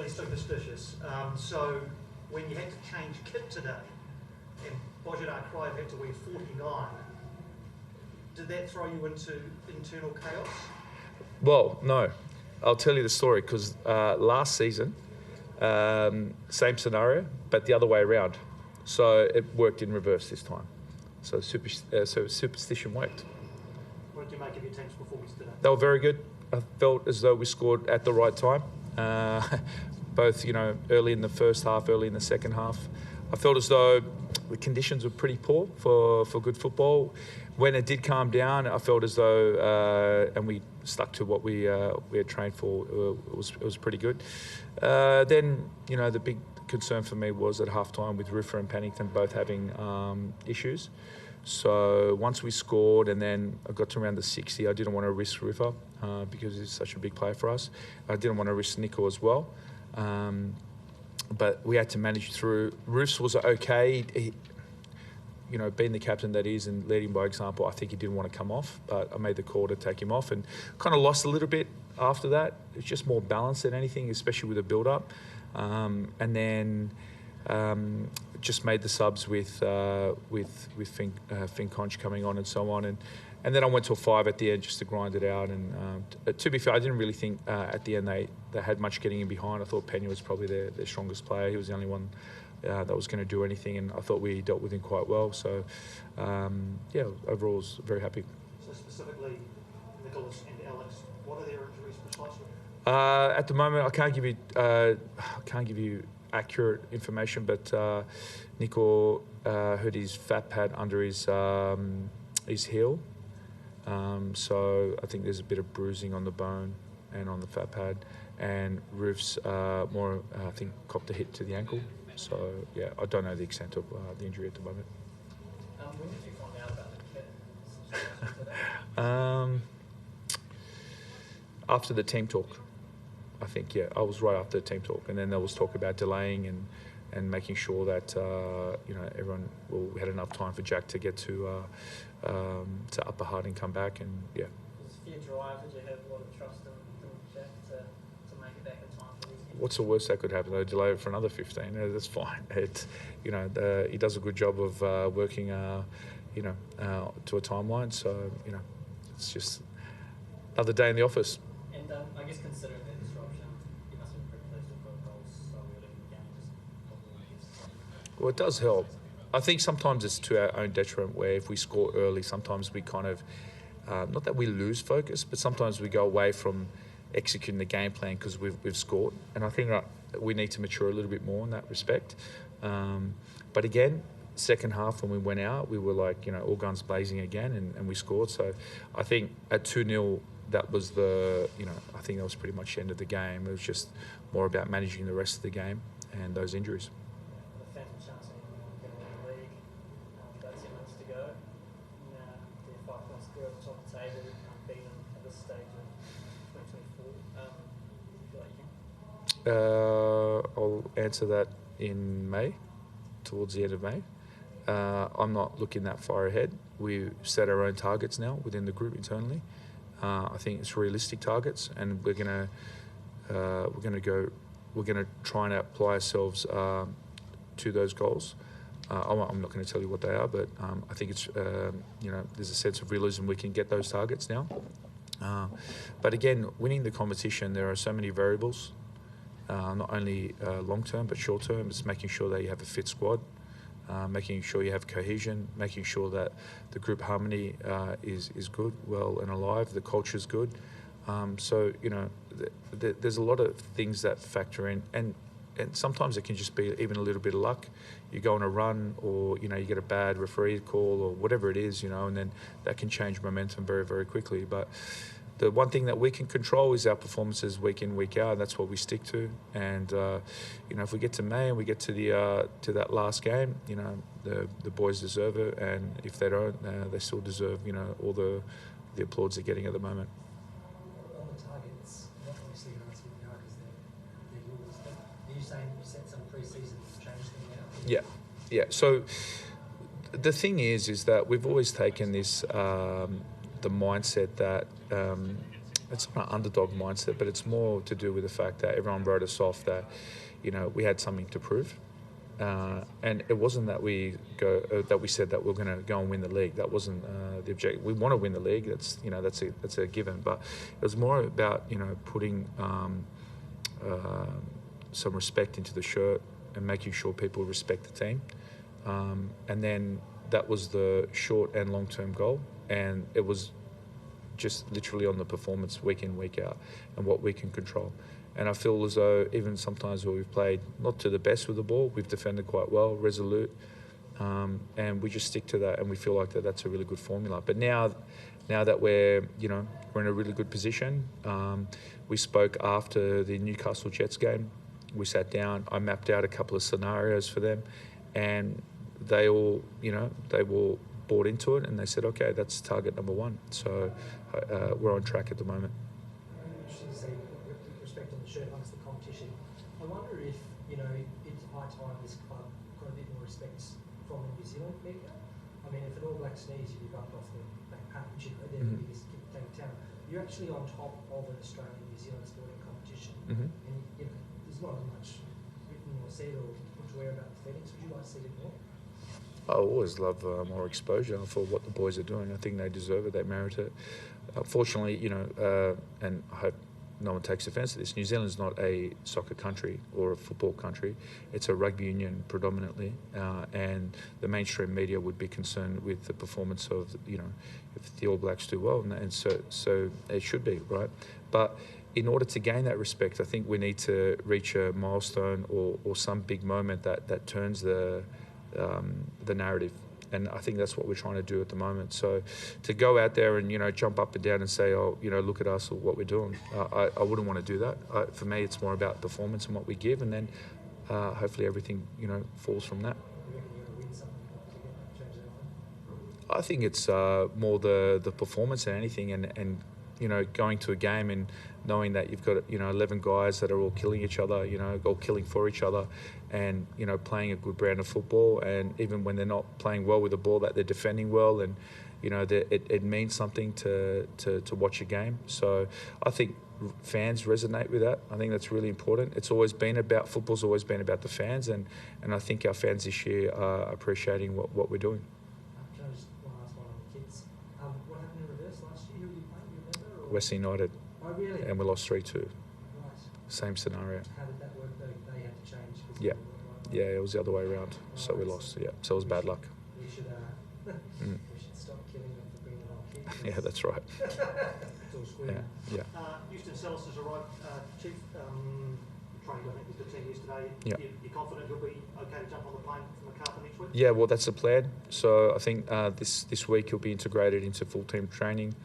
specifically superstitious. So when you had to change kit today, and Bojidar Crive had to wear 49, did that throw you into internal chaos? Well, no. I'll tell you the story, because last season, same scenario, but the other way around. So it worked in reverse this time. So superstition worked. What did you make of your team's performance today? They were very good. I felt as though we scored at the right time, both early in the first half, early in the second half. I felt as though the conditions were pretty poor for good football. When it did calm down, I felt as though, and we stuck to what we had trained for, it was pretty good. Then, the big concern for me was at halftime with Ruffer and Pennington both having issues. So once we scored and then I got to around the 60, I didn't want to risk Ruffer because he's such a big player for us. I didn't want to risk Nico as well. But we had to manage through. Roofs was okay. He, being the captain that is and leading by example, I think he didn't want to come off, but I made the call to take him off and kind of lost a little bit after that. It was just more balance than anything, especially with the build-up. And then just made the subs with Finn Conch coming on and so on. And then I went to a 5 at the end just to grind it out. And to be fair, I didn't really think at the end they had much getting in behind. I thought Pena was probably their strongest player. He was the only one that was going to do anything, and I thought we dealt with him quite well. So, overall, I was very happy. So specifically, Nicholas and Alex, what are their injuries precisely? At the moment, I can't give you accurate information, but Nico hurt his fat pad under his heel. So I think there's a bit of bruising on the bone and on the fat pad, and Roof's more, I think, copped a hit to the ankle. So, yeah, I don't know the extent of the injury at the moment. When did you find out about the kit? After the team talk, I think, I was right after the team talk. And then there was talk about delaying and making sure that, everyone, we had enough time for Jack to get to Upper Hutt and come back. And, yeah. Was fear drive? Did you have a lot of trust in Jack to make it back in time for these games? What's the worst that could happen? They delay it for another 15. That's fine. He does a good job of working, to a timeline. So, it's just another day in the office. And I guess considering that disruption, you must have been pretty pleased with both goals so early in the game. Well, it does help. I think sometimes it's to our own detriment, where if we score early, sometimes we kind of, not that we lose focus, but sometimes we go away from executing the game plan because we've scored. And I think we need to mature a little bit more in that respect. But again, second half when we went out, we were like, all guns blazing again, and we scored. So I think at 2-0, that was I think that was pretty much the end of the game. It was just more about managing the rest of the game and those injuries. The phantom chance of getting in the league, about 10 months to go. Now, they're 5 points clear at the top of the table, beaten at this stage of 2024. Do you feel like you can? I'll answer that in May, towards the end of May. I'm not looking that far ahead. We set our own targets now within the group internally. I think it's realistic targets, and we're gonna try and apply ourselves to those goals. I'm not going to tell you what they are, but I think it's there's a sense of realism we can get those targets now. But again, winning the competition, there are so many variables, not only long term but short term. It's making sure that you have a fit squad, making sure you have cohesion, making sure that the group harmony is good, well and alive, the culture is good. So there's a lot of things that factor in, and sometimes it can just be even a little bit of luck. You go on a run, or you get a bad referee call, or whatever it is, and then that can change momentum very, very quickly. But the one thing that we can control is our performances week in, week out. And that's what we stick to. And if we get to May and we get to that last game, the boys deserve it. And if they don't, they still deserve all the applause they're getting at the moment. On the targets, obviously you're not speaking now because they're yours. But are you saying you set some pre-season and changed them now? Yeah. So the thing is that we've always taken this the mindset that it's not an underdog mindset, but it's more to do with the fact that everyone wrote us off that, we had something to prove. And it wasn't that we said that we're going to go and win the league. That wasn't the objective. We want to win the league. That's a given. But it was more about putting some respect into the shirt and making sure people respect the team. And then that was the short and long term goal. And it was just literally on the performance week in, week out, and what we can control. And I feel as though even sometimes where we've played not to the best with the ball, we've defended quite well, resolute, and we just stick to that, and we feel like that's a really good formula. But now that we're in a really good position, we spoke after the Newcastle Jets game. We sat down, I mapped out a couple of scenarios for them, and they all bought into it, and they said, okay, that's target number one. So we're on track at the moment. Interesting to say, with respect on the shirt amongst the competition, I wonder if, it's high time this club got a bit more respect from the New Zealand media. I mean, if an All Black sneeze, you'd be bumped off the back page, they're the biggest kick tank town. You're actually on top of an Australian-New Zealand sporting competition, and there's not as much written or said or put to wear about the Phoenix. Would you like to see it more? I always love more exposure for what the boys are doing. I think they deserve it. They merit it. Fortunately, and I hope no one takes offence to this, New Zealand's not a soccer country or a football country. It's a rugby union predominantly, and the mainstream media would be concerned with the performance of, if the All Blacks do well, and so it should be, right? But in order to gain that respect, I think we need to reach a milestone or some big moment that turns the narrative, and I think that's what we're trying to do at the moment. So to go out there and jump up and down and say, oh, look at us or what we're doing, I wouldn't want to do that. For me, it's more about performance and what we give, and then hopefully everything falls from that. I think it's more the performance than anything, and going to a game and knowing that you've got 11 guys that are all killing each other, all killing for each other, and playing a good brand of football, and even when they're not playing well with the ball, that they're defending well, and it means something to watch a game. So I think fans resonate with that. I think that's really important. It's always been about football's always been about the fans, and I think our fans this year are appreciating what we're doing. Can I just one last one on the kids? What happened in reverse last year? Who were you playing? You remember? Western United. Oh, really? And we lost 3-2. Right. Same scenario. How did that work though? They had to change? Yeah. Yeah, it was the other way around. So we lost. Yeah. So it was bad luck. We should stop killing them for bringing on kids. Yeah, that's right. It's all square. Yeah. Houston Sellis has arrived, Chief. Training, I think, with the team yesterday. Yeah. You're confident he'll be okay to jump on the plane from Macarthur next week? Yeah, well, that's the plan. So I think this week he'll be integrated into full team training.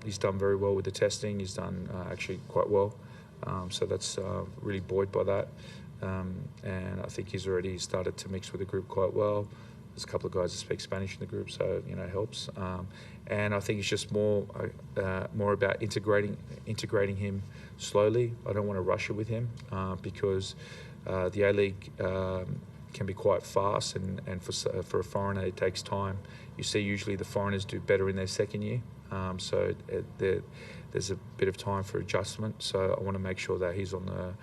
He's done very well with the testing. He's done actually quite well. So that's really buoyed by that. And I think he's already started to mix with the group quite well. There's a couple of guys that speak Spanish in the group, so it helps. And I think it's just more about integrating him slowly. I don't want to rush it with him because the A-League can be quite fast, and for a foreigner it takes time. You see, usually the foreigners do better in their second year, so there's a bit of time for adjustment. So I want to make sure that he's on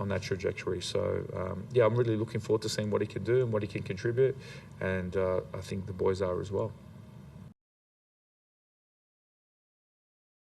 that trajectory. So I'm really looking forward to seeing what he can do and what he can contribute, and I think the boys are as well.